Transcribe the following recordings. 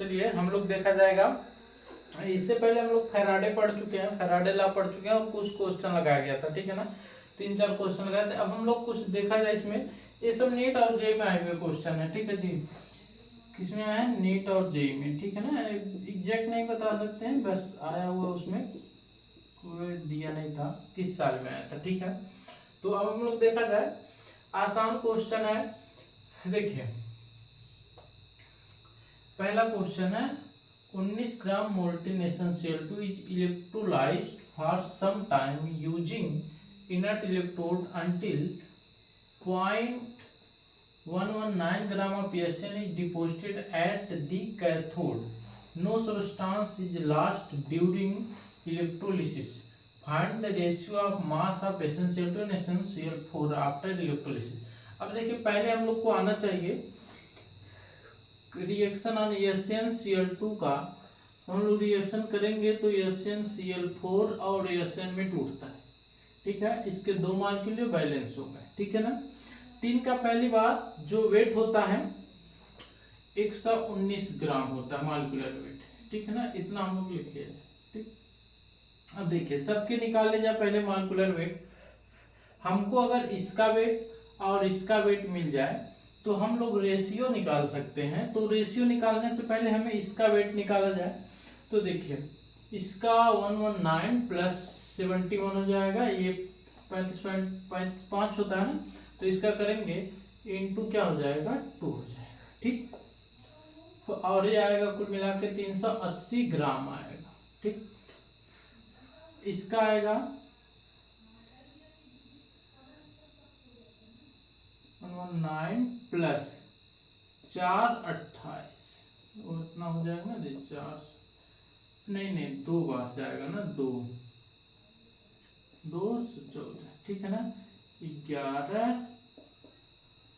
चलिए हम लोग देखा जाएगा। इससे पहले हम लोग फैराडे पढ़ चुके हैं, फैराडे लॉ पढ़ चुके हैं और कुछ क्वेश्चन लगाया गया था, ठीक है ना। 3-4 क्वेश्चन लगाए थे। अब हम लोग कुछ देखा जाए इसमें, ये सब नीट और जेईई में आए हुए क्वेश्चन है, ठीक है जी। किसमें आया है? नीट और जेईई में, ठीक है ना। एग्जैक्ट नहीं बता सकते हैं, बस आया हुआ उसमें कोई दिया नहीं था किस साल में आया था, ठीक है। तो अब हम लोग देखा जाए, आसान क्वेश्चन है। देखिए पहला क्वेश्चन है, 19 gram molten Cl2 is electrolysed for some time using inert electrode until 0.119 gram of PSN is deposited at the cathode. No substance is lost during electrolysis. Find the ratio of mass of SnCl2 and SnCl4 after electrolysis. अब देखिए पहले हम लोग को आना चाहिए reaction on SnCl2 का। हम लोग रिएक्शन करेंगे तो SnCl4 और Sn में टूटता है, ठीक है। इसके दो मॉलिक्यूल बैलेंस हो गए, ठीक है ना। 3 का पहली बात जो वेट होता है 119 ग्राम होता है मॉलिक्यूलर वेट, ठीक है ना। इतना हम लोग लिख लिया, ठीक। अब देखिए सबके निकाले जाए पहले मॉलिक्यूलर वेट। हमको अगर इसका वेट और इसका वेट मिल जाए तो हम लोग रेशियो निकाल सकते हैं। तो रेशियो निकालने से पहले हमें इसका वेट निकाला जाए। तो देखिए इसका 119 प्लस 71 हो जाएगा, ये 35.5 होता है ना। तो इसका करेंगे इनटू क्या हो जाएगा 2 हो जाएगा, ठीक। तो और ये आएगा कुल मिला के 380 ग्राम आएगा, ठीक। इसका आएगा 119 प्लस 428 उतना हो जाएगा ना, 4 नहीं 2 बार जाएगा ना, 2 14, ठीक है ना। 11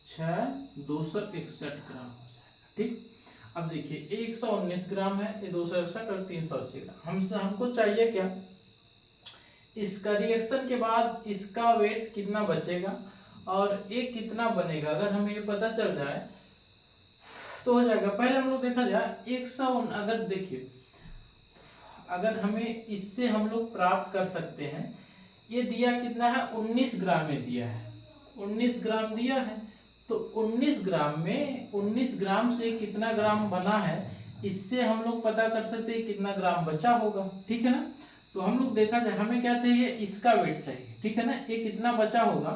6 261 ग्राम हो जाएगा, ठीक। अब देखिए 119 ग्राम है, ये 261 और 380 ग्राम। हमको चाहिए क्या, इसका रिएक्शन के बाद इसका वेट कितना बचेगा और ये कितना बनेगा। अगर हमें ये पता चल जाए तो हो जाएगा। पहले हम लोग देखा जाए 119, अगर देखिए अगर हमें इससे हम लोग प्राप्त कर सकते हैं, ये दिया कितना है 19 ग्राम में दिया है, 19 ग्राम दिया है। तो 19 ग्राम में 19 ग्राम से कितना ग्राम बना है, इससे हम लोग पता कर सकते हैं कितना ग्राम बचा होगा, ठीक है ना। तो हम लोग देखा जाए हमें क्या चाहिए, इसका वेट चाहिए, ठीक है ना। ये कितना बचा होगा,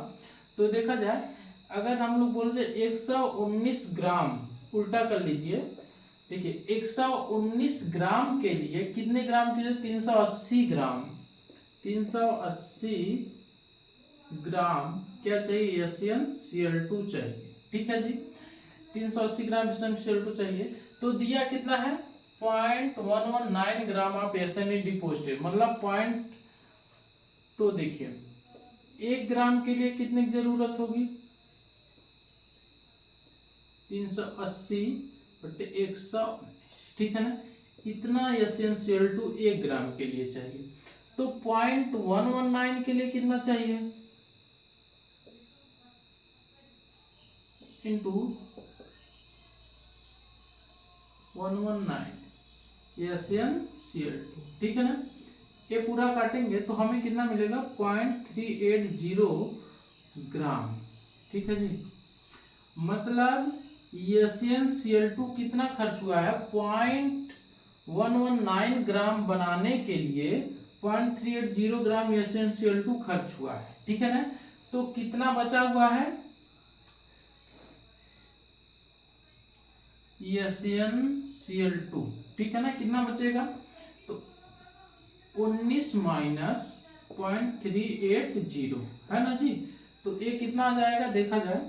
तो देखा जाए अगर हम लोग बोल रहे 119 ग्राम, उल्टा कर लीजिए। देखिए 119 ग्राम के लिए कितने ग्राम के लिए 380 ग्राम, 380 ग्राम क्या चाहिए, SnCl2 चाहिए, ठीक है जी। 380 ग्राम SnCl2 चाहिए। तो दिया कितना है 0.119 ग्राम ऑफ SN डिपोजिटेड, मतलब पॉइंट। तो देखिए 1 ग्राम के लिए कितने की जरूरत होगी, 380 बटे 119, ठीक है ना। इतना SnCl2 1 ग्राम के लिए चाहिए। तो 0.119 के लिए कितना चाहिए, इंटू 119 SnCl2, ठीक है ना। ये पूरा काटेंगे तो हमें कितना मिलेगा 0.380 ग्राम, ठीक है जी। मतलब SnCl2 कितना खर्च हुआ है, 0.119 ग्राम बनाने के लिए 0.380 ग्राम SnCl2 खर्च हुआ है, ठीक है ना। तो कितना बचा हुआ है SnCl2, ठीक है ना। कितना बचेगा, तो 19 माइनस 0.380 है ना जी। तो ये कितना आ जाएगा, देखा जाए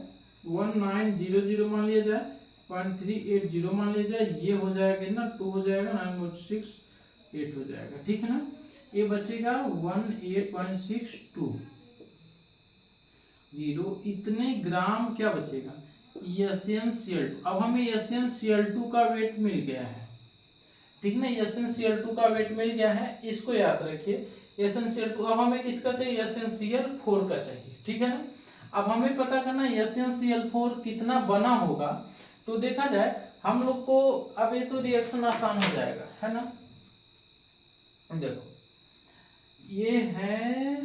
1900 मान लिया जाए, 0.380 मान लिया जाए, ये हो जाएगा ना 2 हो जाएगा, 9.68 हो जाएगा, ठीक है ना। ये बचेगा 18.620, इतने ग्राम क्या बचेगा SnCl2। अब हमें SnCl2 का वेट मिल गया है, ठीक ना। SnCl2 का वेट मिल गया है, इसको याद रखिए SnCl2। अब हमें किसका चाहिए, SnCl4 का चाहिए, ठीक है ना। अब हमें पता करना SnCl4 कितना बना होगा। तो देखा जाए हम लोग को अब ये तो रिएक्शन आसान हो जाएगा, है ना। देखो ये है,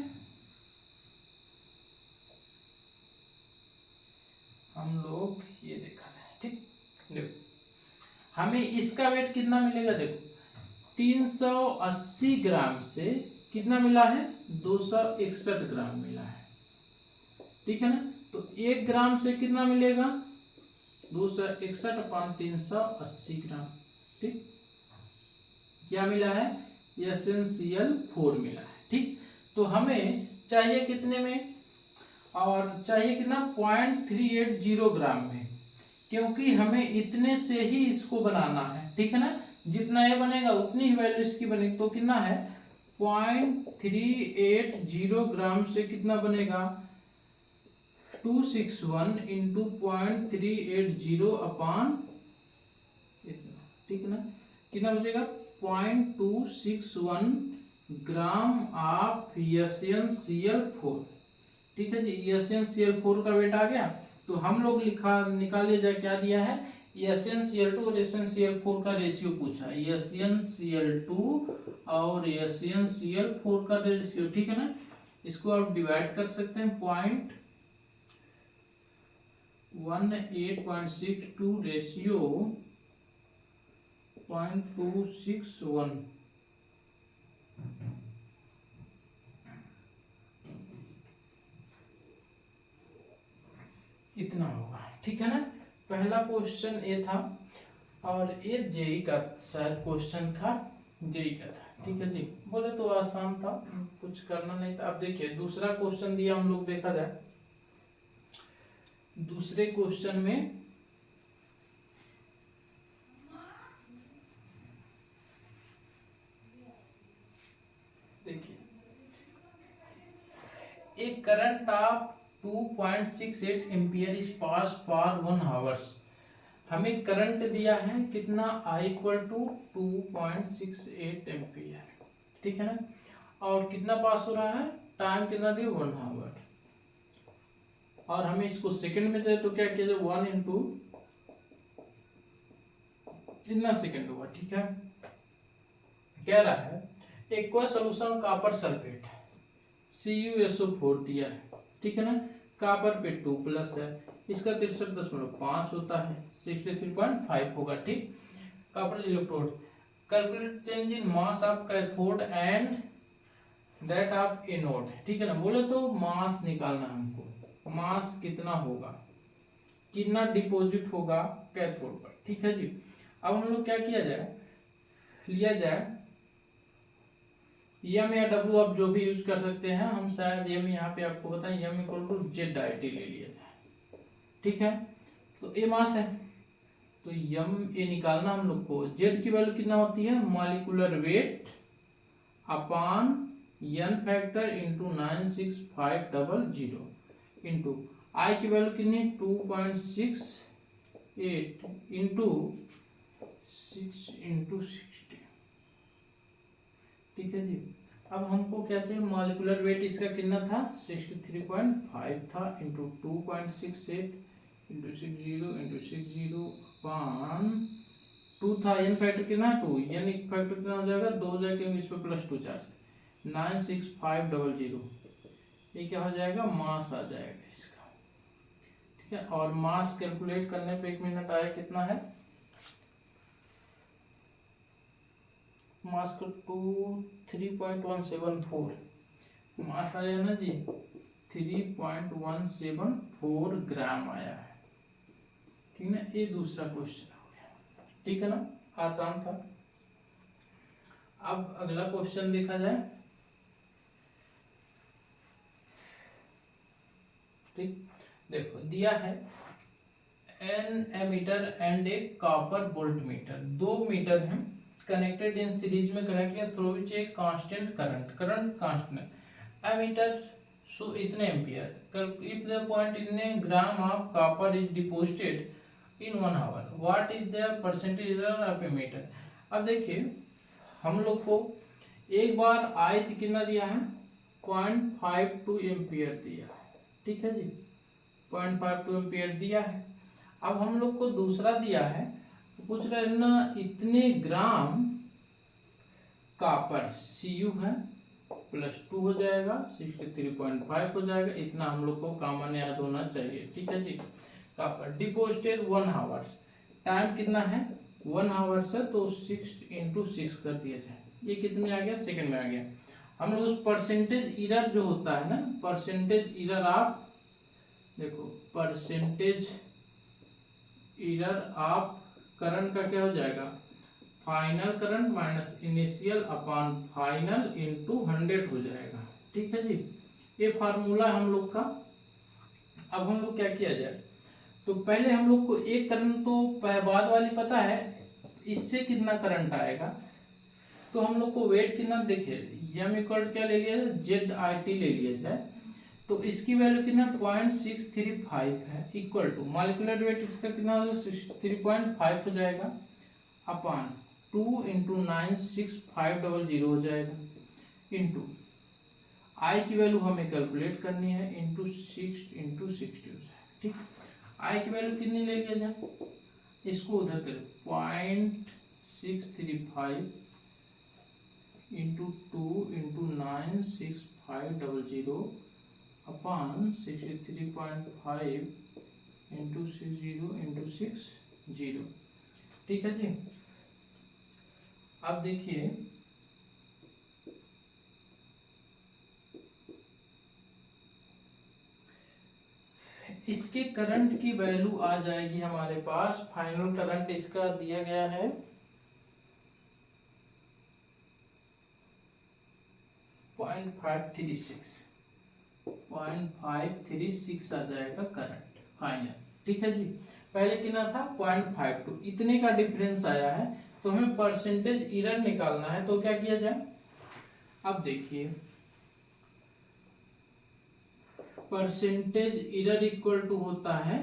हम लोग ये देखा जाए, ठीक। देखो हमें इसका वेट कितना मिलेगा, देखो 380 ग्राम से कितना मिला है, 261 ग्राम मिला है, ठीक है ना। तो 1 ग्राम से कितना मिलेगा, 261/380 ग्राम, ठीक। क्या मिला है, SnCl4 मिला है, ठीक। तो हमें चाहिए कितने में, और चाहिए कितना, 0.380 ग्राम में, क्योंकि हमें इतने से ही इसको बनाना है, ठीक है ना। जितना ये बनेगा उतनी ही वैल्यू इसकी बनेगी। तो कितना है, 0.380 ग्राम से कितना बनेगा, 261 इंटू 0.380 अपान इतना, ठीक है ना। कितना बचेगा, 0.261 ग्राम ऑफ SnCl4, ठीक है जी। SnCl4 का वेट आ गया। तो हम लोग निकाले जाए, क्या दिया है, SnCl2 और SnCl4 का रेशियो पूछा, SnCl2 और SnCl4 का रेशियो, ठीक है ना। इसको आप डिवाइड कर सकते हैं, 0.1862 रेशियो 0.261, इतना होगा, ठीक है ना। पहला क्वेश्चन ये था, और ये जेई का शायद क्वेश्चन था, जेई का था, ठीक है जी। बोले तो आसान था, कुछ करना नहीं था। अब देखिए दूसरा क्वेश्चन दिया, हम लोग देखा जाए दूसरे क्वेश्चन में, देखिए एक current of 2.68 ampere is pass for 1 hours. हमें करंट दिया है कितना, I इक्वल टू 2.68 एम्पियर, ठीक है ना। और कितना पास हो रहा है, टाइम कितना दिया, 1 आवर। और हमें इसको सेकंड में चाहिए, तो क्या किया जाए, 1 इंटू कितना सेकंड होगा, ठीक है। कह रहा है एक कोई सोल्यूशन कॉपर सल्फेट CuSO4 दिया है, ठीक है ना। कॉपर पे 2+ है, इसका 63.5 होता है, 63.5 होगा, ठीक। Copper electrode, calculate change in mass of cathode and that of anode, ठीक है ना। बोले तो मास निकालना हमको, मास कितना होगा, कितना डिपॉजिट होगा कैथोड पर, ठीक है जी। अब हम लोग क्या किया जाए, लिया जाए एम या डब्ल्यू, आप जो भी यूज कर सकते हैं। हम शायद एम यहाँ पे आपको बताएं, एम इक्वल टू ZIT ले लिया जाए, ठीक है। तो ए मास है, तो एम ए निकालना हम लोग को, जेड की वैल्यू कितना होती है, मॉलिक्यूलर वेट अपान एन फैक्टर इंटू 96500 इंटू आई की वैल्यू कितनी, 2.68 इंटू 6/60, ठीक है जी। अब हमको क्या चाहिए, मॉलिक्यूलर वेट इसका कितना था, 63.5 था, इंटू 2.68 इंटू 60 अपान 2 था, एन फैक्टर कितना, 2, एन फैक्टर कितना हो जाएगा, 2 हो जाएगा, इस पे +2 चार्ज, 96500, ये क्या हो जाएगा, मास आ जाएगा इसका, ठीक है। और मास कैलकुलेट करने पे 1 मिनट आया, कितना है, मास को 3.174 मास आया ना जी, 3.174 ग्राम आया है, ठीक है। ये दूसरा क्वेश्चन हो गया, ठीक है ना, आसान था। अब अगला क्वेश्चन देखा जाए, ठीक। देखो दिया है an ammeter and a copper voltmeter, 2 meter हैं कनेक्टेड इन सीरीज में कनेक्ट किया, through which a constant current constant, ammeter so इतने ampere, if the point in a gram of copper is deposited in 1 hour, what is the percentage error of ammeter. अब देखिए हम लोग को एक बार आई कितना दिया है, 0.52 एम्पियर दिया है, ठीक है जी, 0.52 एम्पियर दिया है। अब हम लोग को दूसरा दिया है पूछ रहे हैं ना इतने ग्राम कॉपर Cu है +2 हो जाएगा 63.5 हो जाएगा, इतना हम लोग को कॉमन याद होना चाहिए। ठीक है जी। कॉपर डिपॉजिटेड 1 आवर्स, टाइम कितना है 1 आवर्स है, तो 6 × 6 कर दिया जाए, ये कितने आ गया सेकंड में आ गया। हम लोग उस परसेंटेज एरर जो होता है ना, परसेंटेज एरर आप देखो, परसेंटेज एरर आप करंट का क्या हो जाएगा, final current minus initial upon final into 100 हो जाएगा। ठीक है जी, ये फार्मूला हम लोग का। अब हम लोग क्या किया जाए, तो पहले हम लोग को एक करंट तो बाद वाली पता है, इससे कितना करंट आएगा, तो हम लोग को वेट कितना देखिए एम इक्वल क्या ले लिया जाए, ZIT ले लिया जाए, तो इसकी वैल्यू कितना 0.635 है, इक्वल टू मॉलिक्यूलर वेट इसका कितना हो जाएगा 63.5 हो जाएगा, अपॉन 2 × 96500 हो जाएगा, इंटू आई की वैल्यू हमें कैलकुलेट करनी है, इंटू 6 × 60 हो जाएगा। ठीक, आई की वैल्यू कितनी ले लिया जाए, इसको उधर करो 0.635 इंटू 2 × 96500 अपॉन 63.5 इंटू 60 इंटू 60। ठीक है जी। अब देखिए इसके करंट की वैल्यू आ जाएगी हमारे पास, फाइनल करंट इसका दिया गया है 0.536 आ जाएगा करंट फाइनल। ठीक है जी, पहले कितना था 0.52, इतने का डिफरेंस आया है, तो हमें परसेंटेज एरर निकालना है, तो क्या किया जाए, अब देखिए परसेंटेज एरर इक्वल टू होता है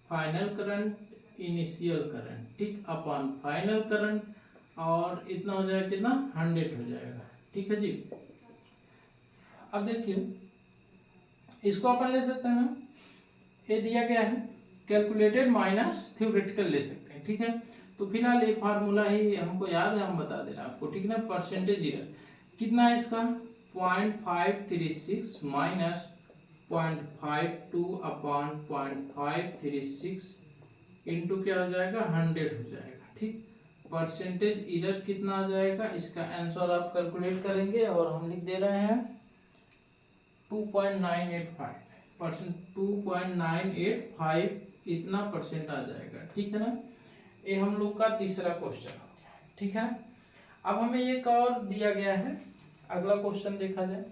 फाइनल करंट इनिशियल करंट, ठीक, अपॉन फाइनल करंट, और इतना हो जाएगा कितना 100 हो जाएगा। ठीक है जी। अब देखिए इसको अपन ले सकते हैं ना, ये दिया गया है कैलकुलेटेड माइनस थ्योरेटिकल ले सकते हैं। ठीक है, तो फिलहाल ये फार्मूला ही हमको याद है, हम बता दे रहे हैं आपको। ठीक है ना, परसेंटेज एरर कितना है इसका 0.536 माइनस 0.52 अपॉन 0.536 इंटू क्या हो जाएगा 100 हो जाएगा। ठीक, परसेंटेज एरर कितना आ जाएगा, इसका आंसर आप कैलकुलेट करेंगे, और हम लिख दे रहे हैं 2.985%, 2.985 इतना परसेंट आ जाएगा। ठीक है ना, ये हम लोग का तीसरा क्वेश्चन हो गया। ठीक है, अब हमें एक और दिया गया है, अगला क्वेश्चन देखा जाए।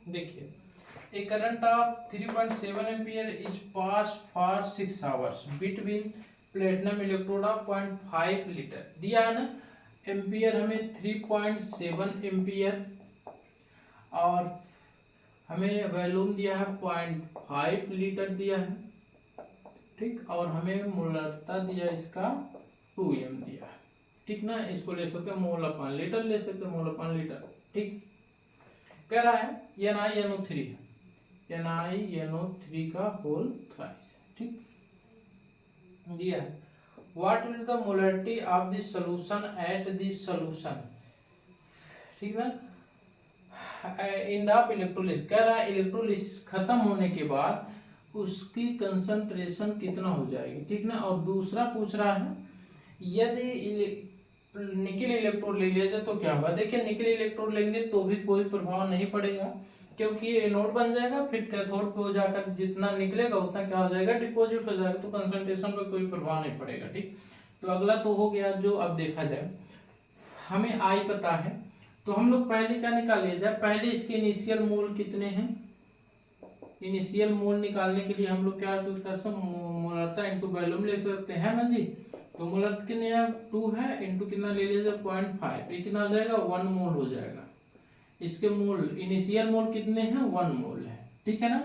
देखिए, a current of 3.7 ampere is passed for 6 hours between platinum electrode of 0.5 litre दिया है ना, एम्पियर हमें 3.7 एम्पियर, और हमें वॉल्यूम दिया है 0.5 लीटर दिया है। ठीक, और हमें मोलरता दिया इसका 2m दिया है। ठीक ना, इसको ले सकते हैं मोल अपॉन लीटर, ले सकते हैं मोल अपॉन लीटर। ठीक, कह रहा है NiNO3 है, NiNO3 का होल थ्राइस। ठीक, दिया है what will the molarity of the solution at the solution. ठीक है, एंड ऑफ इलेक्ट्रोलिसिस, कह रहा है इलेक्ट्रोलिसिस खत्म होने के बाद उसकी कंसंट्रेशन कितना हो जाएगी। ठीक ना, और दूसरा पूछ रहा है यदि निकल इलेक्ट्रोड ले लिया जाए तो क्या होगा। देखिए निकल इलेक्ट्रोड लेंगे तो भी कोई प्रभाव नहीं पड़ेगा, क्योंकि ये एनोड बन जाएगा, फिर कैथोड पे हो जाकर जितना निकलेगा उतना क्या हो जाएगा डिपॉजिट हो जाएगा, तो कंसंट्रेशन पर कोई प्रभाव नहीं पड़ेगा। ठीक, तो अगला तो हो गया जो अब देखा जाए, हमें आई पता है, तो हम लोग पहले क्या निकाल लिया जाए, पहले इसके इनिशियल मोल कितने हैं, इनिशियल मोल निकालने के लिए हम लोग क्या कर सकते हैं, मोलरता इंटू वॉल्यूम ले सकते हैं ना जी। तो मोलरता कितने है 2 है, इंटू कितना ले लिया जाए 0.5, ये कितना हो जाएगा 1 मोल हो जाएगा। इसके मोल इनिशियल मोल कितने हैं 1 मोल है। ठीक है ना,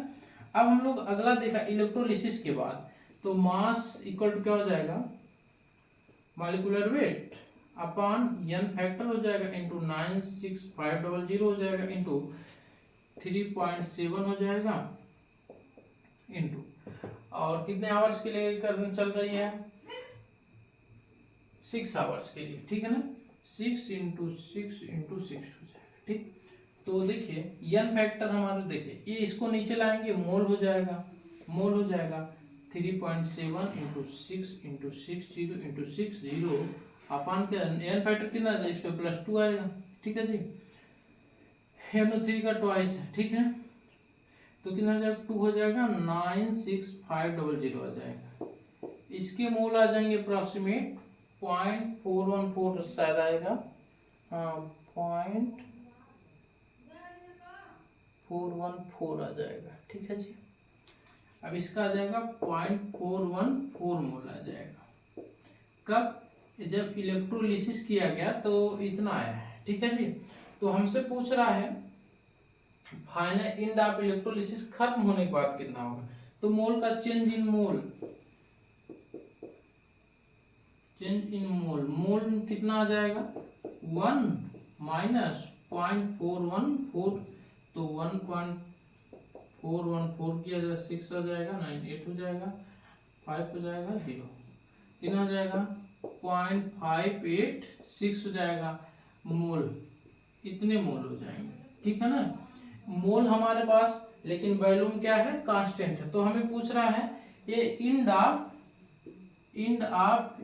अब हम लोग अगला देखा इलेक्ट्रोलिसिस के बाद, तो तो मास इक्वल टू क्या हो जाएगा, molecular weight upon n factor हो जाएगा इंटू 96500 हो जाएगा इंटू 3.7 हो जाएगा इंटू, और कितने आवर्स के लिए चल रही है, 6 आवर्स के लिए, ठीक है ना, 6 इंटू 6 इंटू 6 हो जाएगा, ठीक। तो देखिए n फैक्टर हमारा, देखिए ये इसको नीचे लाएंगे मोल हो जाएगा 3.7 इंटू 6 इंटू 60 इंटू 60 अपान के n फैक्टर कितना है, इस पे +2 आएगा, ठीक है जी, NO3 का ट्वाइस है, ठीक है। तो कितना हो जाएगा, 2 हो जाएगा, 96500 आ जाएगा। इसके मोल आ जाएंगे अप्रॉक्सीमेट 0.414 शायद आएगा, हाँ 0.414 आ जाएगा, ठीक है जी। अब इसका आ जाएगा 0.414 मोल आ जाएगा। कब, जब इलेक्ट्रोलिसिस किया गया तो इतना आया है, ठीक है जी। तो हमसे पूछ रहा है फाइनल एंड ऑफ इलेक्ट्रोलिसिस खत्म होने के बाद कितना होगा, तो मोल का चेंज इन मोल, मोल कितना आ जाएगा 1 माइनस 0.414, तो 1.414 किया जाएगा 6 हो जाएगा, 9 8 हो जाएगा, 5 हो जाएगा, 0 कितना हो जाएगा 0.586 हो जाएगा मोल, इतने मोल हो जाएंगे, ठीक है ना। मोल हमारे पास, लेकिन वॉल्यूम क्या है, कांस्टेंट है। तो हमें पूछ रहा है ये एंड ऑफ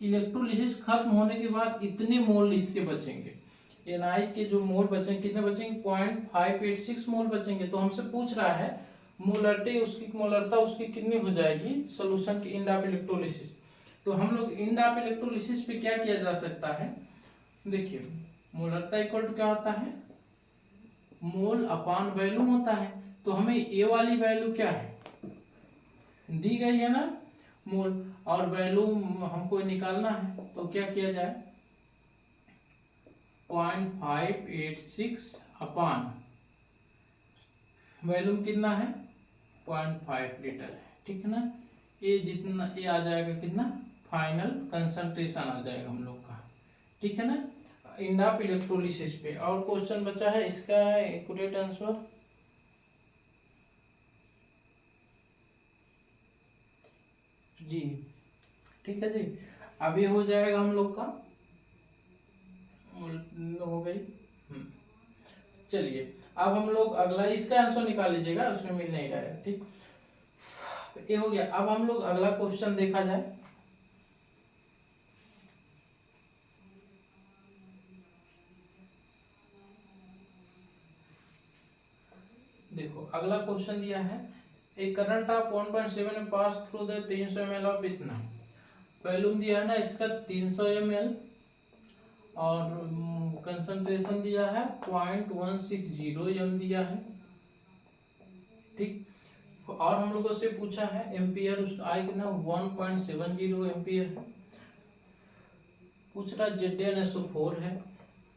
इलेक्ट्रोलिसिस खत्म होने के बाद इतने मोल इसके बचेंगे, Ni के जो मोल बचेंगे कितने बचेंगे, 0.586 मोल बचेंगे। तो हमसे पूछ रहा है मोलरिटी, उसकी मोलरता उसकी कितनी हो जाएगी सोल्यूशन की एंड ऑफ इलेक्ट्रोलिसिस। तो हम लोग एंड ऑफ इलेक्ट्रोलिसिस पे क्या किया जा सकता है, देखिए मोलरता इक्वल टू क्या होता है, मोल अपान वॉल्यूम होता है। तो हमें ए वाली वैल्यू क्या है, दी गई है ना मोल, और वॉल्यूम हमको निकालना है। तो क्या किया जाए, 0.586 अपान वॉल्यूम कितना है 0.5 लीटर है, ठीक है ना। ये जितना ये आ जाएगा कितना, फाइनल कंसंट्रेशन आ जाएगा हम लोग का, ठीक है ना, एंड ऑफ इलेक्ट्रोलिसिस पे। और क्वेश्चन बचा है इसका एक्यूरेट आंसर, जी ठीक है जी। अब ये हो जाएगा हम लोग का, हो गई। चलिए अब हम लोग अगला इसका आंसर निकाल लीजिएगा, उसमें मिल नहीं रहा है, ठीक। ये हो गया। अब हम लोग अगला क्वेश्चन देखा जाए, देखो अगला क्वेश्चन दिया है, एक करंट ऑफ 1.7 में pass through the 300 ml of इतना वॉल्यूम दिया है ना इसका 300 ml, और कंसंट्रेशन दिया है 0.160 m दिया है, ठीक। और हम लोगों से पूछा है एम्पियर, उसका आई कितना 1.70 एम्पियर है। पूछ रहा ZnSO4 है,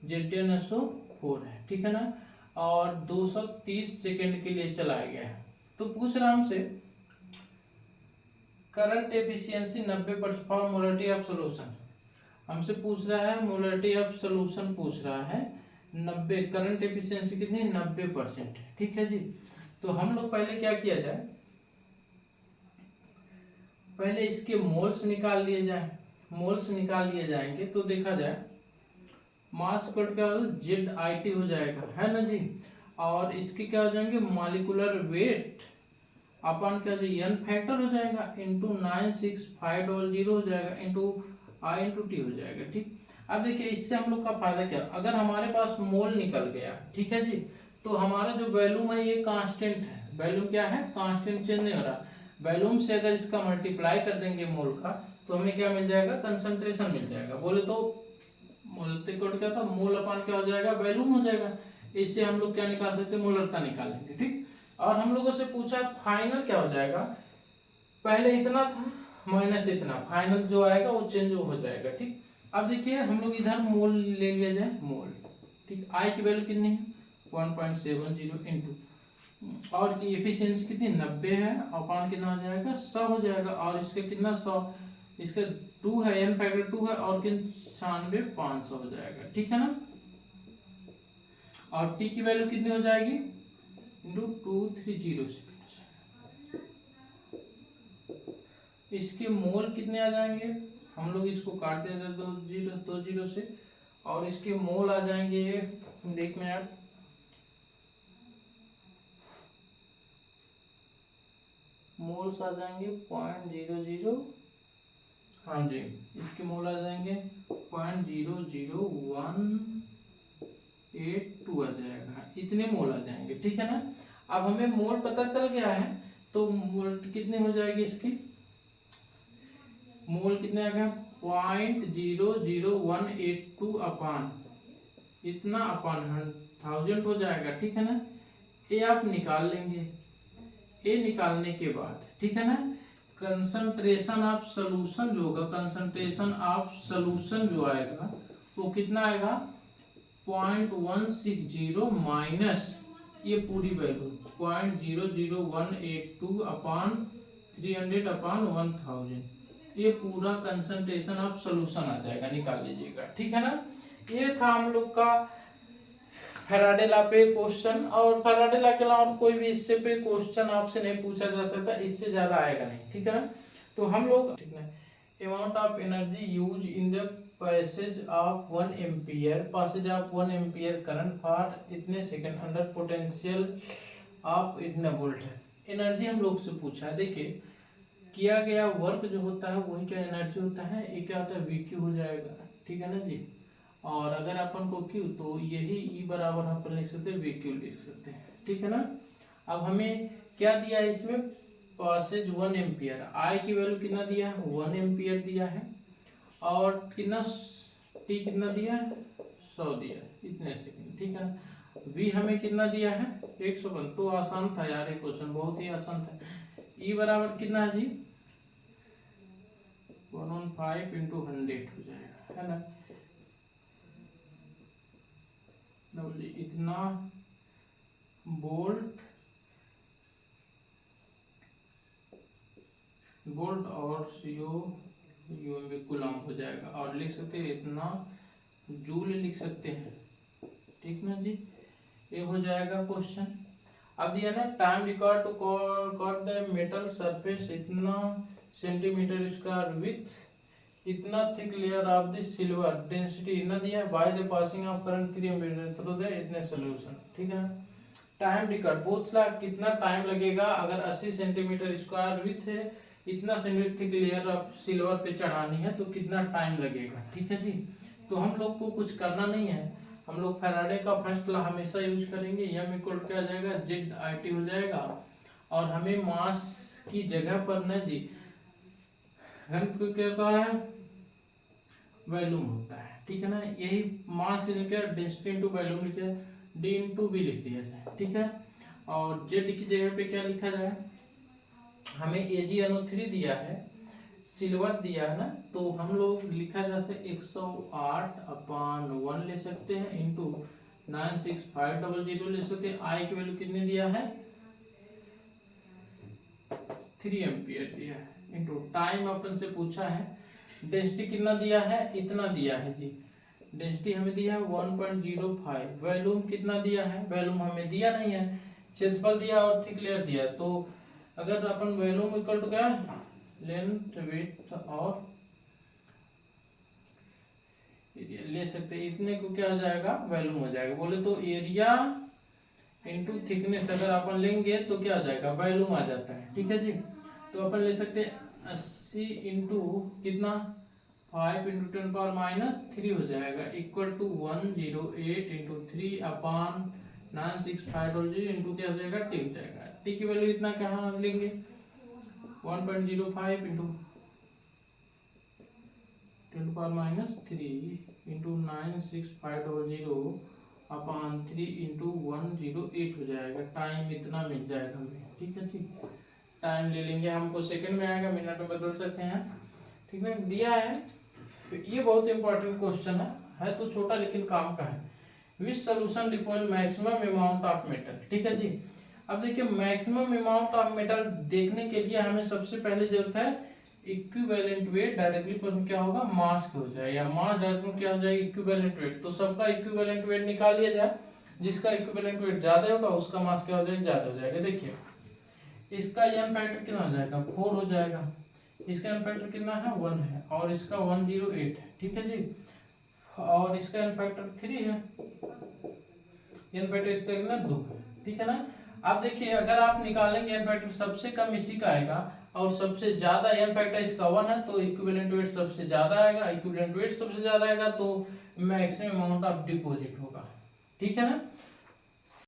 ZnSO4 है, ठीक है ना, और 230 सेकेंड के लिए चलाया गया है। तो पूछ रहा हमसे current efficiency 90% for molarity of solution, हमसे पूछ रहा है मोलरिटी ऑफ सॉल्यूशन पूछ रहा है 90, करंट एफिशिएंसी कितनी 90%, ठीक है जी। तो हम लोग पहले क्या किया जाए, पहले इसके मोल्स निकाल लिए जाए, मोल्स निकाल लिए जाएंगे तो देखा जाए मास इक्वल क्या ZIT हो जाएगा, है ना जी। और इसके क्या हो जाएंगे मॉलिक्यूलर वेट अपन क्या n फैक्टर हो जाएगा इंटू 96500 हो जाएगा इंटू I/T हो जाएगा, ठीक। अब देखिए इससे हम लोग का फायदा क्या, अगर हमारे पास मोल निकल गया, ठीक है जी, तो हमारा जो वॉल्यूम है ये कांस्टेंट है, वॉल्यूम क्या है कांस्टेंट, चेंज नहीं हो रहा। वॉल्यूम से अगर इसका मल्टीप्लाई कर देंगे मोल का तो हमें क्या मिल जाएगा, कंसंट्रेशन मिल जाएगा। बोले तो मोल क्या था, मोल अपान क्या हो जाएगा वॉल्यूम हो जाएगा। इससे हम लोग क्या निकाल सकते हैं, मोलरता निकालेंगे, ठीक। और हम लोगों से पूछा फाइनल क्या हो जाएगा, पहले इतना था माइनस इतना, फाइनल जो आएगा वो चेंज हो जाएगा, ठीक। अब देखिए हम लोग इधर मोल ले लिया जाए, मोल, ठीक। आई की वैल्यू कितनी है 1.70 इंटू और की एफिशिएंसी कितनी 90 है, अपॉन कितना हो जाएगा 100 हो जाएगा, और इसका कितना 100, इसका 2 है, n फैक्टर 2 है, और किन 96 500 हो जाएगा, ठीक है ना। और t की वैल्यू कितनी हो जाएगी इंटू 230 से। इसके मोल कितने आ जाएंगे, हम लोग इसको काटते हैं 2 जीरो से, और इसके मोल आ जाएंगे, देख में यार मोल्स आ जाएंगे 0.00, हाँ जी इसके मोल आ जाएंगे 0.00182 आ जाएगा, इतने मोल आ जाएंगे, ठीक है ना। अब हमें मोल पता चल गया है, तो मोल कितने हो जाएगी, इसकी मोल कितने आ गया 0.00182 अपान इतना अपान 1000 हो जाएगा, ठीक है ना। ये आप निकाल लेंगे, ये निकालने के बाद ठीक है ना, कंसंट्रेशन ऑफ सॉल्यूशन जो होगा, कंसंट्रेशन ऑफ सॉल्यूशन जो आएगा वो कितना आएगा 0.160 माइनस ये पूरी वैल्यू 0.00182 अपान 300 अपान 1000, ये पूरा कंसंट्रेशन ऑफ सॉल्यूशन आ जाएगा, निकाल लीजिएगा, ठीक है ना। ये था हम लोग का फैराडे लॉ पे क्वेश्चन, और फैराडे लॉ के अलावा कोई भी इससे पे क्वेश्चन आपसे नहीं पूछा जा सकता, इससे ज्यादा आएगा नहीं, ठीक है ना। तो हम लोग amount of energy use in the passage of 1 ampere current for इतने सेकंड अंडर पोटेंशियल ऑफ इतने वोल्ट है। एनर्जी हम लोग से पूछा है, देखिए किया गया वर्क जो होता है वही क्या एनर्जी होता है, ये क्या होता है VQ हो जाएगा, ठीक है ना जी। और अगर अपन को Q तो यही E बराबर हम लिख सकते हैं VQ लिख सकते हैं, ठीक है ना। अब हमें क्या दिया है इसमें, पैसेज 1 एम्पियर, I की वैल्यू कितना दिया है 1 एम्पियर दिया है, और कितना T कितना दिया है 100 दिया है, इतने सेकंड, ठीक है। V हमें कितना दिया है 100, तो आसान था यार ये क्वेश्चन, बहुत ही आसान था। E बराबर कितना है जी 115 इंटू 100 हो जाएगा, है ना। इतना वोल्ट और सीओ कूलम हो जाएगा, और लिख सकते हैं इतना जूल लिख सकते हैं, ठीक ना जी। ये हो जाएगा क्वेश्चन। अब दिया ना time required to cut the metal surface इतना सेंटीमीटर स्क्वायर विथ इतना thick layer of the silver density इतना दिया है by the passing of current 3 ampere through the इतने सॉल्यूशन, ठीक है। टाइम रिक्वायर्ड बोथ ला कितना टाइम लगेगा, अगर 80 सेंटीमीटर स्क्वायर विथ है इतना centimetre thick layer of silver पे चढ़ानी है तो कितना टाइम लगेगा, ठीक है जी। तो हम लोग को कुछ करना नहीं है, हम लोग फैराडे का फर्स्ट लॉ हमेशा यूज करेंगे, m इक्वल क्या आ जाएगा ZIT हो जाएगा, और हमें मास की जगह पर न जी घनत्व को क्या कहता है वॉल्यूम होता है, ठीक है ना। यही मास क्या डेंसिटी इनटू वॉल्यूम लिखे D इंटू V लिख दिया जाए, ठीक है। और Z की जगह पे क्या लिखा जाए, हमें AgNO3 दिया है, सिल्वर दिया है ना, तो हम लोग लिखा जा सकते 108/1 ले सकते हैं इंटू 96500 ले सकते हैं। I की वैल्यू कितने दिया है 3 एम्पियर दिया है, इंटू टाइम अपन से पूछा है, डेंसिटी कितना दिया है इतना दिया है जी, डेंसिटी हमें दिया है 1.05, वॉल्यूम कितना दिया है, वॉल्यूम हमें दिया नहीं है, क्षेत्रफल दिया और थिक लेयर दिया, तो अगर अपन वॉल्यूम इक्वल टू क्या लेंथ विड्थ और एरिया ले सकते हैं, इतने को क्या हो जाएगा वॉल्यूम हो जाएगा, बोले तो एरिया इंटू थिकनेस अगर अपन लेंगे तो क्या हो जाएगा वॉल्यूम आ जाता है, ठीक है जी। तो अपन ले सकते हैं 80 इंटू कितना 5 इंटू 10⁻³ हो जाएगा equal to 108 into 3 upon 96500 into क्या हो जाएगा टी हो जाएगा। टी की वैल्यू इतना कहाँ लेंगे 1.05 इंटू 10⁻³ इंटू 96500 अपान 3 इंटू 108 हो जाएगा, टाइम इतना मिल जाएगा हमें, ठीक है जी। टाइम ले लेंगे, हमको सेकंड में आएगा, मिनट में बदल सकते हैं, ठीक है। दिया है तो ये बहुत इंपॉर्टेंट क्वेश्चन है तो छोटा लेकिन काम का है। Which solution define maximum amount of metal, ठीक है जी। अब देखिए मैक्सिमम अमाउंट ऑफ मेटल देखने के लिए हमें सबसे पहले जरूरत है इक्विवेलेंट वेट, डायरेक्टली फॉर्म क्या होगा मास हो जाए, या मास डायरेक्टली क्या हो जाएगा इक्विवेलेंट वेट। तो सबका इक्विवेलेंट वेट निकाल लिया जाए, जिसका इक्विवेलेंट वेट ज्यादा होगा उसका मास क्या हो जाएगा ज्यादा हो जाएगा। देखिए इसका एन फैक्टर कितना हो जाएगा 4 हो जाएगा, इसका एन फैक्टर कितना है 1 है, और इसका 108 है, ठीक है जी, और इसका एन फैक्टर 3 है, एन फैक्टर इसका कितना 2 है, ठीक है ना। अब देखिए अगर आप निकालेंगे एन फैक्टर सबसे कम इसी का आएगा और सबसे ज्यादा एन फैक्टर इसका 1 है, तो इक्विवेलेंट वेट सबसे ज्यादा आएगा, इक्विवेलेंट वेट सबसे ज्यादा आएगा तो मैक्सिमम अमाउंट ऑफ डिपॉजिट होगा, ठीक है ना।